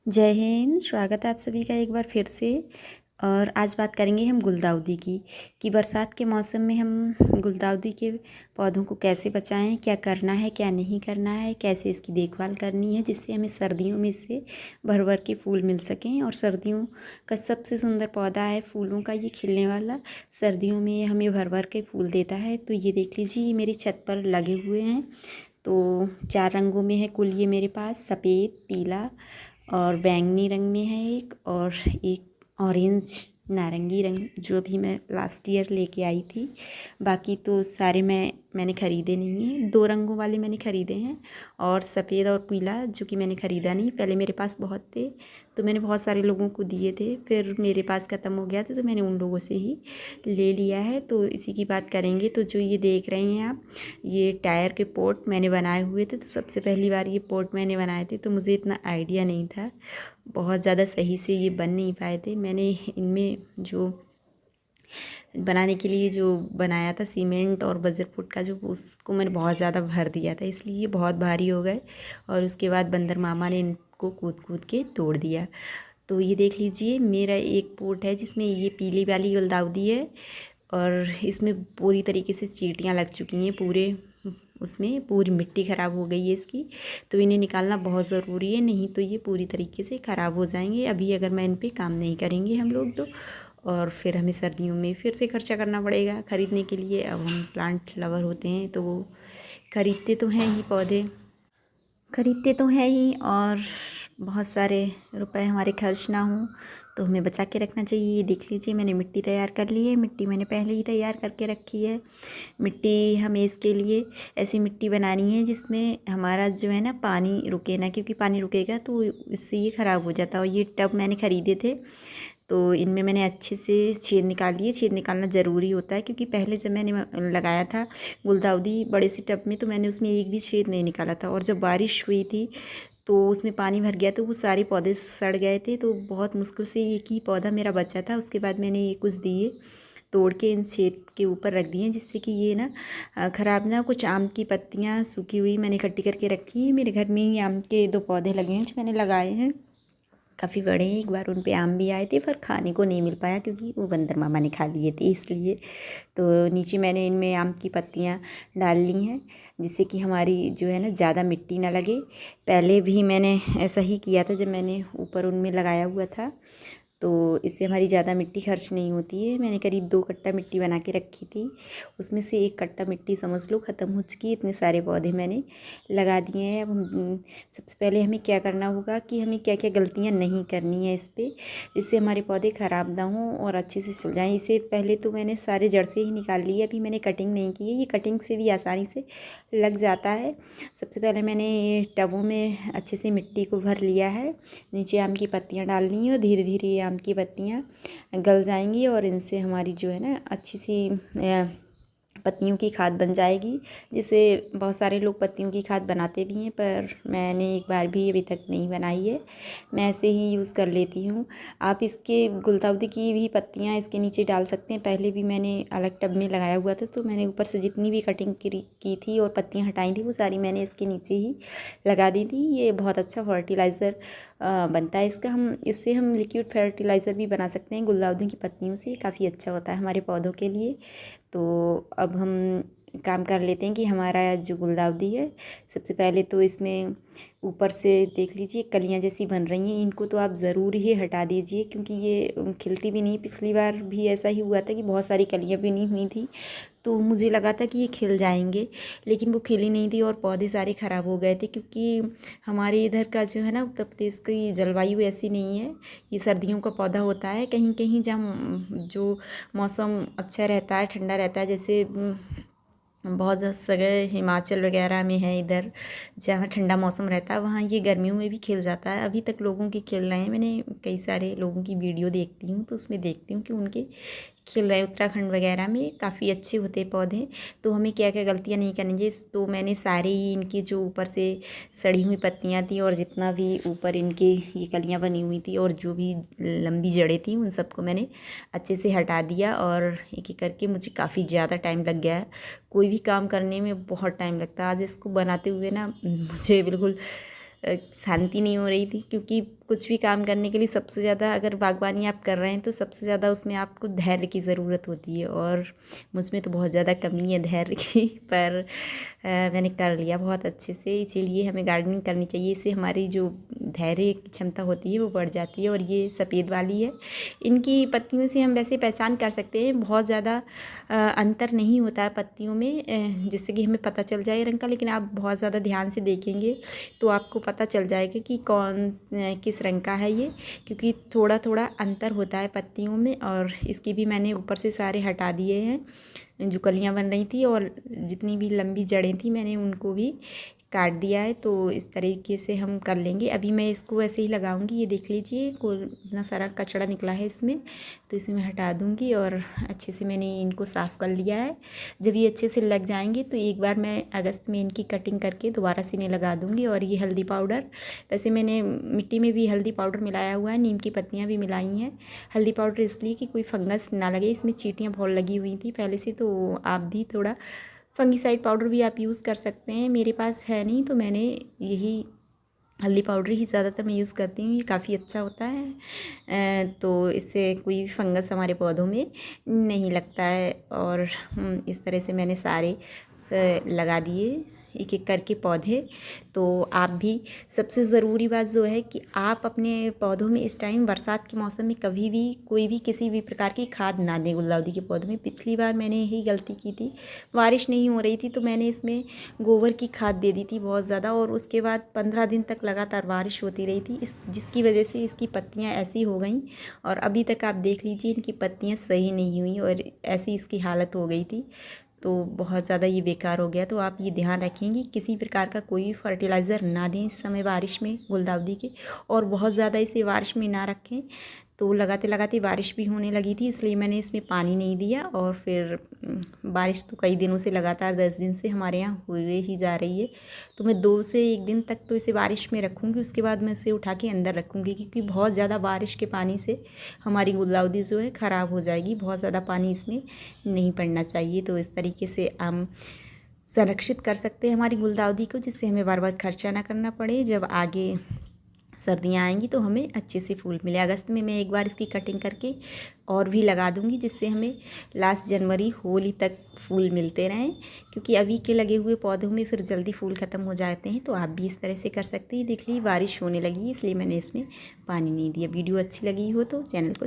जय हिंद। स्वागत है आप सभी का एक बार फिर से। और आज बात करेंगे हम गुलदाउदी की कि बरसात के मौसम में हम गुलदाउदी के पौधों को कैसे बचाएं, क्या करना है क्या नहीं करना है, कैसे इसकी देखभाल करनी है जिससे हमें सर्दियों में इससे भर भर के फूल मिल सकें। और सर्दियों का सबसे सुंदर पौधा है फूलों का ये खिलने वाला, सर्दियों में हमें भर भर के फूल देता है। तो ये देख लीजिए, ये मेरी छत पर लगे हुए हैं। तो 4 रंगों में है कुल ये मेरे पास, सफ़ेद, पीला और बैंगनी रंग में है एक, और एक ऑरेंज नारंगी रंग जो अभी मैं लास्ट ईयर लेके आई थी। बाकी तो सारे मैंने ख़रीदे नहीं हैं, 2 रंगों वाले मैंने ख़रीदे हैं और सफ़ेद और पीला जो कि मैंने ख़रीदा नहीं। पहले मेरे पास बहुत थे तो मैंने बहुत सारे लोगों को दिए थे, फिर मेरे पास ख़त्म हो गया था तो मैंने उन लोगों से ही ले लिया है। तो इसी की बात करेंगे। तो जो ये देख रहे हैं आप, ये टायर के पॉट मैंने बनाए हुए थे। तो सबसे पहली बार ये पॉट मैंने बनाए थे तो मुझे इतना आइडिया नहीं था, बहुत ज़्यादा सही से ये बन नहीं पाए थे। मैंने इनमें जो बनाने के लिए जो बनाया था सीमेंट और बजर फुट का, जो उसको मैंने बहुत ज़्यादा भर दिया था, इसलिए ये बहुत भारी हो गए। और उसके बाद बंदर मामा ने इनको कूद कूद के तोड़ दिया। तो ये देख लीजिए, मेरा एक पोट है जिसमें ये पीली वाली गुलदाउदी है और इसमें पूरी तरीके से चींटियाँ लग चुकी हैं, पूरे उसमें पूरी मिट्टी ख़राब हो गई है इसकी। तो इन्हें निकालना बहुत ज़रूरी है, नहीं तो ये पूरी तरीके से ख़राब हो जाएंगे अभी अगर मैं इन पे काम नहीं करेंगे हम लोग तो। और फिर हमें सर्दियों में फिर से खर्चा करना पड़ेगा ख़रीदने के लिए। अब हम प्लांट लवर होते हैं तो वो खरीदते तो हैं ही, पौधे खरीदते तो हैं ही, और बहुत सारे रुपए हमारे खर्च ना हों तो हमें बचा के रखना चाहिए। ये देख लीजिए, मैंने मिट्टी तैयार कर ली है, मिट्टी मैंने पहले ही तैयार करके रखी है। मिट्टी हमें इसके लिए ऐसी मिट्टी बनानी है जिसमें हमारा जो है ना पानी रुके ना, क्योंकि पानी रुकेगा तो इससे ये ख़राब हो जाता है। और ये टब मैंने ख़रीदे थे तो इनमें मैंने अच्छे से छेद निकाल लिए। छेद निकालना ज़रूरी होता है क्योंकि पहले जब मैंने लगाया था गुलदाउदी बड़े से टब में तो मैंने उसमें एक भी छेद नहीं निकाला था, और जब बारिश हुई थी तो उसमें पानी भर गया तो वो सारे पौधे सड़ गए थे। तो बहुत मुश्किल से एक ही पौधा मेरा बचा था। उसके बाद मैंने ये कुछ दिए तोड़ के इन छेद के ऊपर रख दिए जिससे कि ये ना ख़राब ना। कुछ आम की पत्तियाँ सूखी हुई मैंने इकट्ठी करके रखी हैं। मेरे घर में ही आम के 2 पौधे लगे हैं जो मैंने लगाए हैं, काफ़ी बड़े हैं। एक बार उन पे आम भी आए थे पर खाने को नहीं मिल पाया क्योंकि वो बंदर मामा ने खा लिए थे इसलिए। तो नीचे मैंने इनमें आम की पत्तियाँ डाल ली हैं जिससे कि हमारी जो है ना ज़्यादा मिट्टी ना लगे। पहले भी मैंने ऐसा ही किया था जब मैंने ऊपर उनमें लगाया हुआ था, तो इससे हमारी ज़्यादा मिट्टी खर्च नहीं होती है। मैंने करीब 2 कट्टा मिट्टी बना के रखी थी, उसमें से 1 कट्टा मिट्टी समझ लो ख़त्म हो चुकी है। इतने सारे पौधे मैंने लगा दिए हैं। अब सबसे पहले हमें क्या करना होगा कि हमें क्या क्या गलतियां नहीं करनी है इस पर, जिससे हमारे पौधे ख़राब ना हों और अच्छे से चल जाएँ। इसे पहले तो मैंने सारे जड़ से ही निकाल लिए, अभी मैंने कटिंग नहीं की है, ये कटिंग से भी आसानी से लग जाता है। सबसे पहले मैंने ये टबों में अच्छे से मिट्टी को भर लिया है, नीचे आम की पत्तियाँ डालनी है और धीरे धीरे ये आम की पत्तियाँ गल जाएंगी और इनसे हमारी जो है ना अच्छी सी पत्तियों की खाद बन जाएगी। जिसे बहुत सारे लोग पत्तियों की खाद बनाते भी हैं पर मैंने एक बार भी अभी तक नहीं बनाई है, मैं ऐसे ही यूज़ कर लेती हूँ। आप इसके गुलदाउदी की भी पत्तियाँ इसके नीचे डाल सकते हैं। पहले भी मैंने अलग टब में लगाया हुआ था तो मैंने ऊपर से जितनी भी कटिंग की थी और पत्तियाँ हटाई थी वो सारी मैंने इसके नीचे ही लगा दी थी। ये बहुत अच्छा फर्टिलाइज़र बनता है इसका। इससे हम लिक्विड फर्टिलाइज़र भी बना सकते हैं गुलदाउदी की पत्तियों से, काफ़ी अच्छा होता है हमारे पौधों के लिए। तो अब हम काम कर लेते हैं कि हमारा जो गुलदाउदी है, सबसे पहले तो इसमें ऊपर से देख लीजिए कलियां जैसी बन रही हैं, इनको तो आप ज़रूर ही हटा दीजिए क्योंकि ये खिलती भी नहीं। पिछली बार भी ऐसा ही हुआ था कि बहुत सारी कलियां भी नहीं हुई थी तो मुझे लगा था कि ये खिल जाएंगे, लेकिन वो खिली नहीं थी और पौधे सारे ख़राब हो गए थे क्योंकि हमारे इधर का जो है ना उत्तर प्रदेश की जलवायु ऐसी नहीं है। ये सर्दियों का पौधा होता है, कहीं कहीं जहाँ जो मौसम अच्छा रहता है, ठंडा रहता है, जैसे बहुत जगह हिमाचल वगैरह में है इधर जहाँ ठंडा मौसम रहता है, वहाँ ये गर्मियों में भी खिल जाता है। अभी तक लोगों के खिल रहे हैं, मैंने कई सारे लोगों की वीडियो देखती हूँ तो उसमें देखती हूँ कि उनके खिल रहे हैं। उत्तराखंड वगैरह में काफ़ी अच्छे होते हैं पौधे। तो हमें क्या क्या गलतियाँ नहीं करनी चाहिए। तो मैंने सारे ही इनकी जो ऊपर से सड़ी हुई पत्तियाँ थी और जितना भी ऊपर इनके ये कलियाँ बनी हुई थी और जो भी लंबी जड़ें थी उन सबको मैंने अच्छे से हटा दिया। और एक एक करके मुझे काफ़ी ज़्यादा टाइम लग गया है, कोई भी काम करने में बहुत टाइम लगता है। आज इसको बनाते हुए ना मुझे बिल्कुल शांति नहीं हो रही थी, क्योंकि कुछ भी काम करने के लिए सबसे ज़्यादा, अगर बागवानी आप कर रहे हैं तो सबसे ज़्यादा उसमें आपको धैर्य की ज़रूरत होती है, और मुझमें तो बहुत ज़्यादा कमी है धैर्य की। पर मैंने कर लिया बहुत अच्छे से। इसीलिए हमें गार्डनिंग करनी चाहिए, इससे हमारी जो धैर्य की क्षमता होती है वो बढ़ जाती है। और ये सफ़ेद वाली है, इनकी पत्तियों से हम वैसे पहचान कर सकते हैं, बहुत ज़्यादा अंतर नहीं होता है पत्तियों में, जिससे कि हमें पता चल जाए रंग का। लेकिन आप बहुत ज़्यादा ध्यान से देखेंगे तो आपको पता चल जाएगा कि कौन किस रंग का है ये, क्योंकि थोड़ा थोड़ा अंतर होता है पत्तियों में। और इसकी भी मैंने ऊपर से सारे हटा दिए हैं, जो कलियां बन रही थी, और जितनी भी लंबी जड़ें थी मैंने उनको भी काट दिया है। तो इस तरीके से हम कर लेंगे। अभी मैं इसको ऐसे ही लगाऊंगी, ये देख लीजिए इतना सारा कचरा निकला है इसमें, तो इसे मैं हटा दूंगी। और अच्छे से मैंने इनको साफ़ कर लिया है। जब ये अच्छे से लग जाएंगे तो एक बार मैं अगस्त में इनकी कटिंग करके दोबारा से इन्हें लगा दूंगी। और ये हल्दी पाउडर, वैसे मैंने मिट्टी में भी हल्दी पाउडर मिलाया हुआ है, नीम की पत्तियाँ भी मिलाई हैं। हल्दी पाउडर इसलिए कि कोई फंगस ना लगे, इसमें चींटियाँ बहुत लगी हुई थी पहले से, तो आप भी थोड़ा फंगीसाइड पाउडर भी आप यूज़ कर सकते हैं। मेरे पास है नहीं, तो मैंने यही हल्दी पाउडर ही ज़्यादातर मैं यूज़ करती हूँ, ये काफ़ी अच्छा होता है। तो इससे कोई फंगस हमारे पौधों में नहीं लगता है। और इस तरह से मैंने सारे लगा दिए एक एक करके पौधे। तो आप भी, सबसे ज़रूरी बात जो है कि आप अपने पौधों में इस टाइम बरसात के मौसम में कभी भी कोई भी किसी भी प्रकार की खाद ना दें गुलदाउदी के पौधों में। पिछली बार मैंने यही गलती की थी, बारिश नहीं हो रही थी तो मैंने इसमें गोबर की खाद दे दी थी बहुत ज़्यादा, और उसके बाद 15 दिन तक लगातार बारिश होती रही थी, जिसकी वजह से इसकी पत्तियाँ ऐसी हो गई। और अभी तक आप देख लीजिए इनकी पत्तियाँ सही नहीं हुई, और ऐसी इसकी हालत हो गई थी। तो बहुत ज़्यादा ये बेकार हो गया। तो आप ये ध्यान रखेंगे किसी प्रकार का कोई फर्टिलाइज़र ना दें इस समय बारिश में गुलदाउदी के, और बहुत ज़्यादा इसे बारिश में ना रखें। तो लगाते लगाते बारिश भी होने लगी थी, इसलिए मैंने इसमें पानी नहीं दिया। और फिर बारिश तो कई दिनों से लगातार 10 दिन से हमारे यहाँ हुए ही जा रही है। तो मैं 2 से 1 दिन तक तो इसे बारिश में रखूँगी, उसके बाद मैं इसे उठा के अंदर रखूँगी, क्योंकि बहुत ज़्यादा बारिश के पानी से हमारी गुलदाउदी जो है ख़राब हो जाएगी। बहुत ज़्यादा पानी इसमें नहीं पड़ना चाहिए। तो इस तरीके से हम संरक्षित कर सकते हैं हमारी गुलदाउदी को, जिससे हमें बार बार खर्चा ना करना पड़े। जब आगे सर्दियाँ आएंगी तो हमें अच्छे से फूल मिले। अगस्त में मैं एक बार इसकी कटिंग करके और भी लगा दूंगी, जिससे हमें लास्ट जनवरी होली तक फूल मिलते रहें, क्योंकि अभी के लगे हुए पौधों में फिर जल्दी फूल ख़त्म हो जाते हैं। तो आप भी इस तरह से कर सकते हैं। देख लीजिए बारिश होने लगी, इसलिए मैंने इसमें पानी नहीं दिया। वीडियो अच्छी लगी हो तो चैनल को